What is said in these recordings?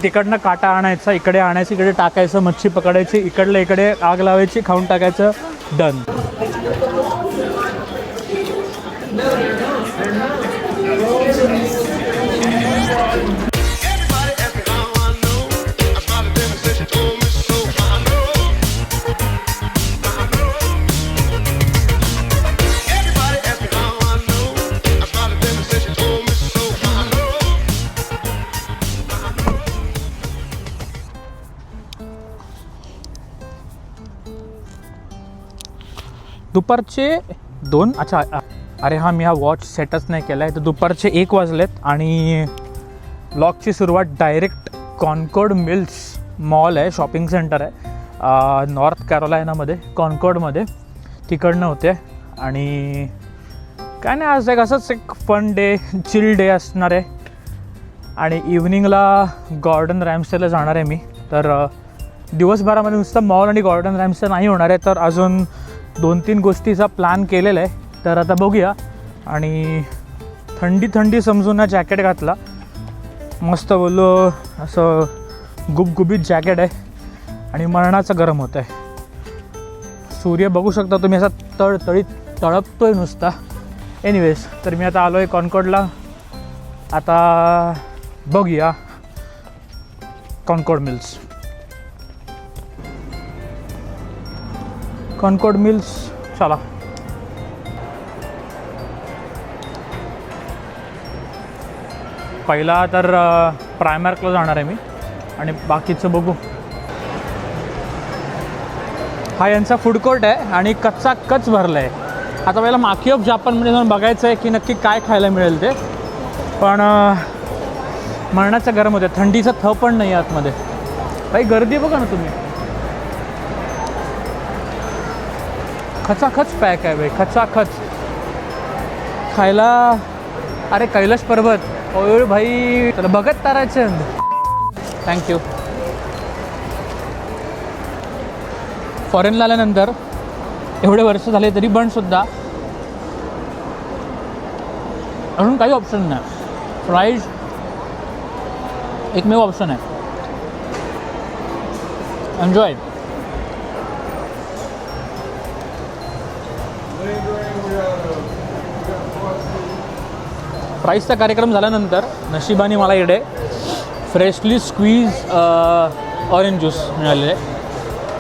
तिकडनं काटा आणायचा, इकडे आणायचं, इकडे टाकायचं, मच्छी पकडायची, इकडलं इकडे आग लावायची, खाऊन टाकायचं, डन. दुपारचे 2, अच्छा अरे हां, मी हा वॉच सेटच नाही केला आहे. तर दुपारचे 1 वाजलेत आणि ब्लॉगची सुरुवात डायरेक्ट कॉन्कॉर्ड मिल्स मॉल आहे, शॉपिंग सेंटर आहे नॉर्थ कॅरोलायनामध्ये, कॉन्कॉर्डमध्ये, तिकडनं होते. आणि काय नाही, आज एक असंच एक फन डे, चिल डे असणार आहे. आणि इव्हनिंगला गॉर्डन रॅम्सेला जाणार आहे मी. तर दिवसभरामध्ये नुसतं मॉल आणि गॉर्डन रॅम्से नाही होणार आहे, तर अजून 2-3 गोष्टीचा प्लॅन केलेला आहे. तर आता बघूया. आणि थंडी समजून जॅकेट घातला, मस्त बोललो, असं गुबगुबीत जॅकेट आहे आणि मरणाचं गरम होतं आहे. सूर्य बघू शकता तुम्ही, असा तळपतो आहे नुसता. एनिवेज, तर मी आता आलो आहे कॉन्कॉर्डला. आता बघूया कॉन्कॉर्ड मिल्स. कॉन्कॉर्ड मिल्स, चला. पहिला तर प्रायमार्कला जाणार आहे मी आणि बाकीचं बघू. हा यांचा फूड कोर्ट आहे आणि कच्चा कच भरला आहे. आता पहिला माकी ऑफ जापानमध्ये जाऊन बघायचं आहे की नक्की काय खायला मिळेल ते. पण मरणाचं गरम होतं, थंडीचा थप पण नाही आतमध्ये. काही गर्दी बघा ना तुम्ही, खचाखच पॅक आहे भाई, खचाखच खायला. अरे कैलाश पर्वत, ओय भाई, तर बघत ताराचंद, थँक्यू. फॉरेनला आल्यानंतर एवढे वर्ष झाले तरी पण अजून काही ऑप्शन नाही. फ्राईज एकमेव ऑप्शन आहे. एन्जॉय. फ्राईजचा कार्यक्रम झाल्यानंतर नशिबाने मला इकडे फ्रेशली स्क्वीज ऑरेंज ज्यूस मिळालेले,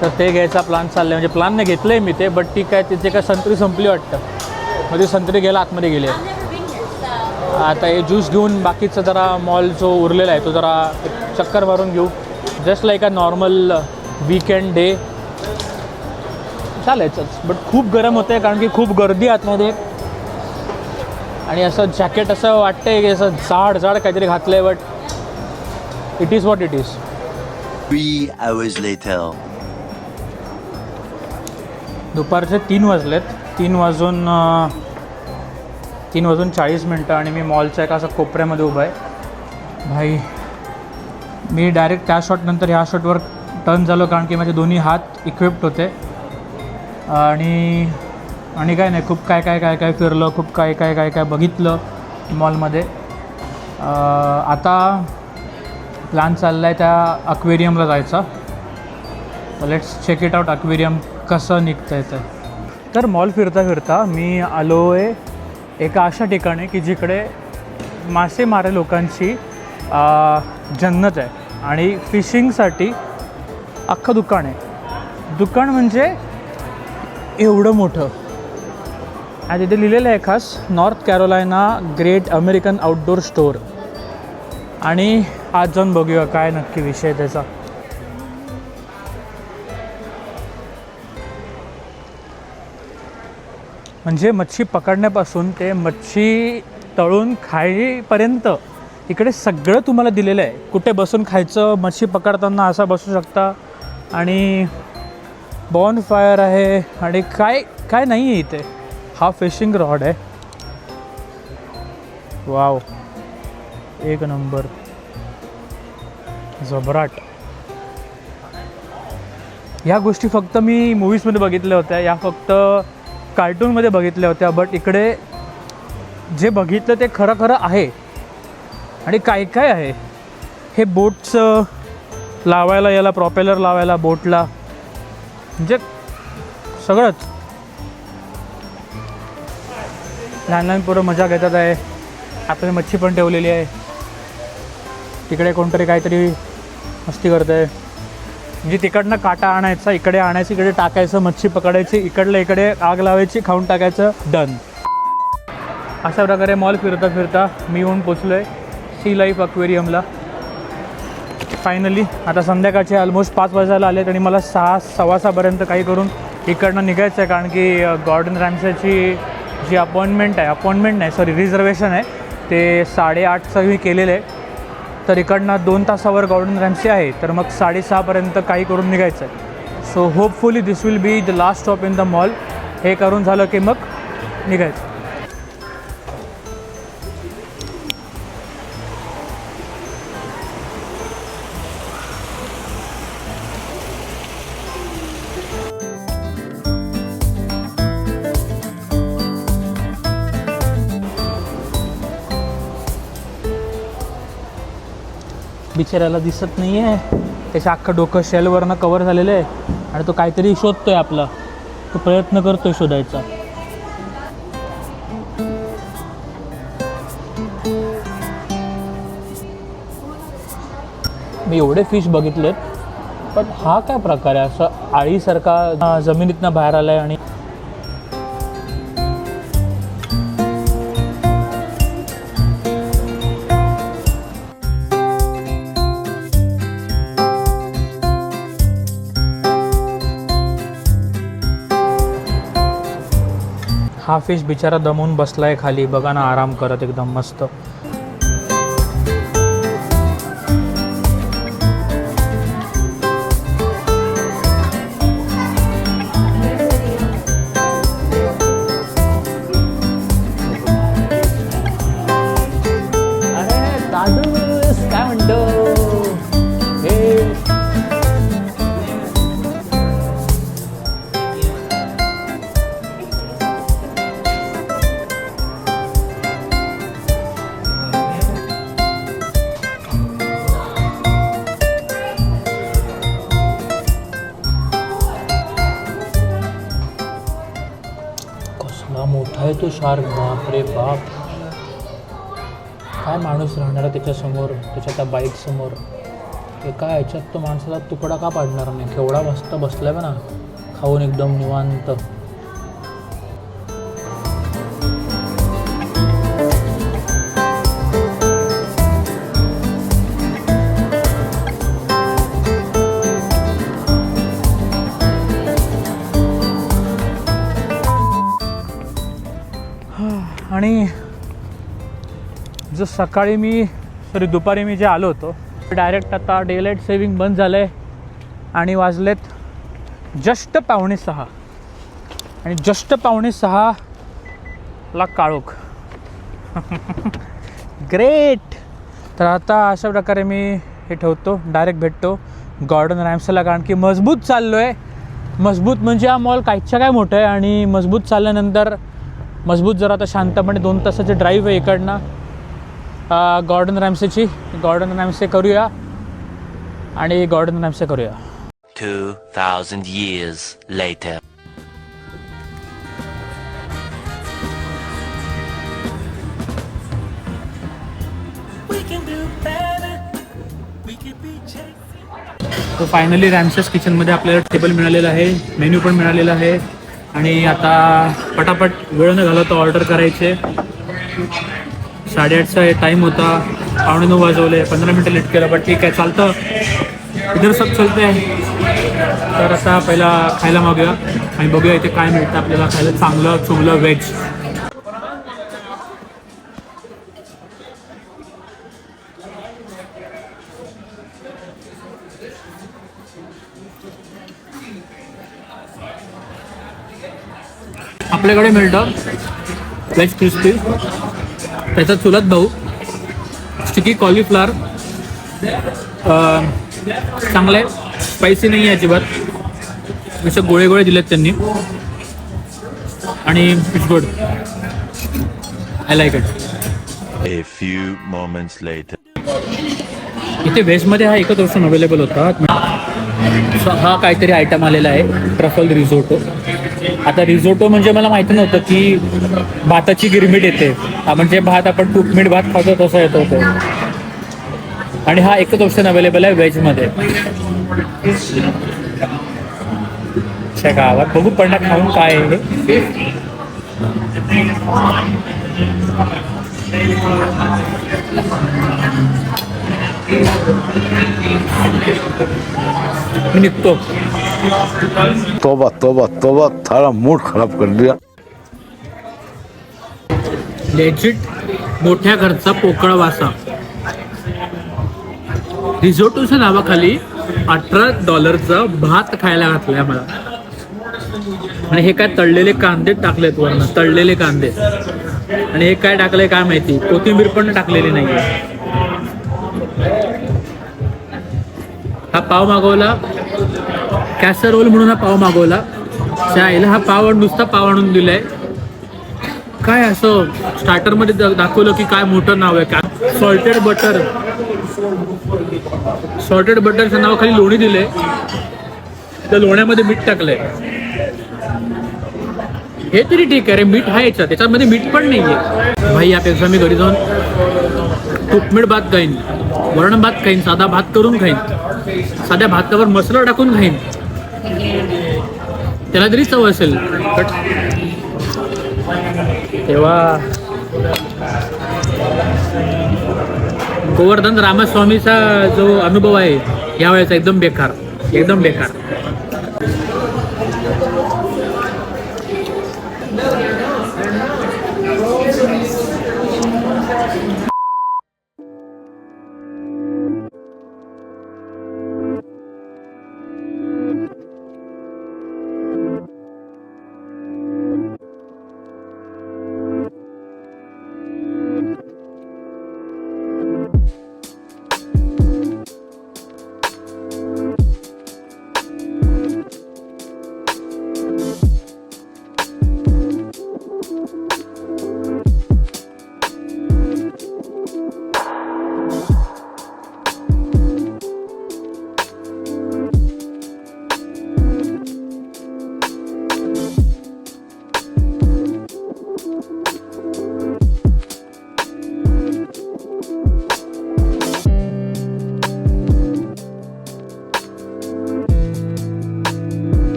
तर ते घ्यायचा प्लॅन चालला आहे. म्हणजे प्लॅन नाही घेतलं आहे मी ते, बट ठीक आहे. तिथे काय संत्री संपली वाटतं, मग ती संत्री गेला आतमध्ये गेले. आता हे ज्यूस घेऊन बाकीचं जरा मॉल जो उरलेला आहे तो जरा चक्कर मारून घेऊ. Just like a normal weekend day चालायचंच. बट खूप गरम होतं आहे कारण की खूप गर्दी आतमध्ये. आणि असं जॅकेट असं वाटतं आहे की असं जाड काहीतरी घातलं आहे, but it is what it is. 3 hours later. दुपारचे 3 वाजलेत. 3 वाजून 40 मिनटं आणि मी मॉलच्या एका असं कोपऱ्यामध्ये उभा आहे. भाई, मी डायरेक्ट त्या शॉटनंतर ह्या शॉटवर टर्न झालो कारण की माझे दोन्ही हात इक्विप्ड होते. आणि काय नाही, खूप काय फिरलं, खूप काय बघितलं मॉलमध्ये. आता प्लॅन चालला आहे त्या अक्वेरियमला जायचा. Let's check it out, aquarium कसं निघतं आहे. तर मॉल फिरता मी आलो आहे एका अशा ठिकाणी की जिकडे मासेमारे लोकांची जन्नत आहे आणि फिशिंगसाठी अख्खं दुकान आहे. दुकान म्हणजे एवढं मोठं. आणि तिथे लिहिलेलं आहे खास north Carolina great American outdoor store. आणि आज जाऊन बघूया काय नक्की विषय त्याचा. म्हणजे मच्छी पकडण्यापासून ते मच्छी तळून खाईपर्यंत इकडे सगळं तुम्हाला दिलेलं आहे. कुठे बसून खायचं, मच्छी पकडताना असा बसू शकता, आणि बॉन फायर आहे, आणि काय नाही आहे इथे. हा फिशिंग रॉड आहे. वाव, एक नंबर, जबराट. ह्या गोष्टी फक्त मी मूवीजमध्ये बघितल्या होत्या, या फक्त कार्टूनमध्ये बघितल्या होत्या. बट इकडे जे बघितलं ते खरं आहे. आणि काय आहे हे बोटचं लावायला, याला प्रॉपेलर लावायला बोटला, म्हणजे सगळंच. लहान लहान पोरं मजा घेतात आहे. आपल्याला मच्छी पण ठेवलेली आहे. तिकडे कोणतरी काहीतरी मस्ती करत आहे. म्हणजे तिकडनं काटा आणायचा, इकडे आणायचं, इकडे टाकायचं, मच्छी पकडायची, इकडलं इकडे आग लावायची, खाऊन टाकायचं, डन. अशा प्रकारे मॉल फिरता फिरता मी येऊन पोचलो आहे सी लाईफ अक्वेरियमला फायनली. आता संध्याकाळचे ऑलमोस्ट 5 वाजायला आले आणि मला 6, 6:15पर्यंत काही करून इकडनं निघायचं आहे. कारण की गॉर्डन रॅम्सेची जी अपॉइंटमेंट नाही सॉरी रिझर्वेशन आहे ते 8:30चं मी केलेलं आहे. तर इकडनं 2 तासावर गॉर्डन रॅम्से आहे. तर मग 6:30पर्यंत काही करून निघायचं आहे. So hopefully this will be the last stop in the mall. हे करून झालं की मग निघायचं. बिचाऱ्याला दिसत नाही आहे. त्याचं अख्खं डोकं शेलवरनं कवर झालेलं आहे आणि तो काहीतरी शोधतोय आपला. तो प्रयत्न करतोय शोधायचा. मी एवढे फिश बघितलेत, पण हा काय प्रकार आहे? असं आळीसारखा जमिनीतनं बाहेर आलाय आणि हा फिश बिचारा दमून बसलाय खाली. बघा ना, आराम करत एकदम मस्त. अरे दादूस काय म्हणतो हे? मोठा आहे तो शार्क. बाप रे बाप. काय माणूस राहणार त्याच्यासमोर, त्याच्या त्या बाईक समोर. एका ह्याच्यात तो माणसाचा तुकडा का पाडणार नाही? केवढा मस्त बसलाय ना खाऊन एकदम निवांत. आणि जो सकाळी दुपारी मी जे आलो होतो डायरेक्ट आता डेलाईट सेविंग बंद झालं आहे आणि वाजलेत जस्ट 5:45 आणि जस्ट 5:45ला काळोख. ग्रेट. तर आता अशा प्रकारे मी हे ठेवतो, डायरेक्ट भेटतो गॉर्डन रॅम्सेला. कारण की मजबूत चाललो आहे. मजबूत म्हणजे हा मॉल काहीच्या काय मोठं आहे आणि मजबूत चालल्यानंतर मजबूत जर आता शांतपणे 2 तासाची ड्राईव्ह आहे इकडनं गॉर्डन रॅम्सेची. गॉर्डन रॅम्से करूया आणि गॉर्डन रॅम्से करूया. 2000 years later. तो फायनली रॅम्सेस किचनमध्ये आपल्याला टेबल मिळालेलं आहे, मेन्यू पण मिळालेला आहे आणि आता पटापट वेळ न घालवता ऑर्डर करायचे. 8:30चा टाईम होता, 9:15 वाजवले, 15 मिनटं लेट केलं. पण ठीक आहे, चालतं, इधर सब चलते आहे. तर आता पहिला खायला मागूया आणि बघूया इथे काय मिळतं आपल्याला खायला चांगलं चुगलं व्हेज. आपल्याकडे मिळतं व्हेज क्रिस्पी, त्याचा चुलत भाऊ स्टिकी कॉलीफ्लावर. चांगलं आहे, स्पायसी नाही आहे अजिबात. असे गोळे गोळे दिलेत त्यांनी आणि it's good. I like it. A few moments later. इथे व्हेजमध्ये हा एकच ऑप्शन अवेलेबल होता. हा काहीतरी आयटम आलेला आहे ट्रफल रिझोटो. आता रिझोटो म्हणजे मला माहिती नव्हतं की भाताची गिरमिट येते. म्हणजे भात आपण कुकमीट भात खातो तसं येतो तो. आणि हा एकच ऑप्शन अवेलेबल आहे व्हेजमध्ये. गावात बघू पण खाऊन काय आहे. मी निघतो. तोबा तोबा तोबा, थारा मूड खराब कर दिया. लेजिट मोठ्या घरचा पोकळ वासा. रिझोटोच्या नावाखाली $18 भात खायला घातलाय मला. आणि हे काय तळलेले कांदे टाकलेत वरनं, तळलेले कांदे. आणि हे काय टाकलंय काय माहिती, कोथिंबीर पण टाकलेली नाहीये. हा पाव मागवला, कॅसरोल म्हणून हा पाव मागवला. चायला हा पाव नुसता पाव आणून दिलाय. काय असं स्टार्टरमध्ये दाखवलं की काय मोठं नाव आहे काय. सॉल्टेड बटर, सॉल्टेड बटरच्या नावाखाली लोणी दिले. त्या लोण्यामध्ये मीठ टाकलंय. हे तरी ठीक आहे रे, मीठ आहे याच्यात, त्याच्यामध्ये मीठ पण नाहीये. भाई यापेक्षा मी घरी जाऊन कुकमीट भात खाईन, वरण भात खाईन, साधा भात करून खाईन, साध्या भातावर मसाला टाकून खाईन. त्याला तरी चव असेल. बट तेव्हा गोवर्धन रामस्वामीचा जो अनुभव आहे यावेळेचा एकदम बेकार, एकदम बेकार.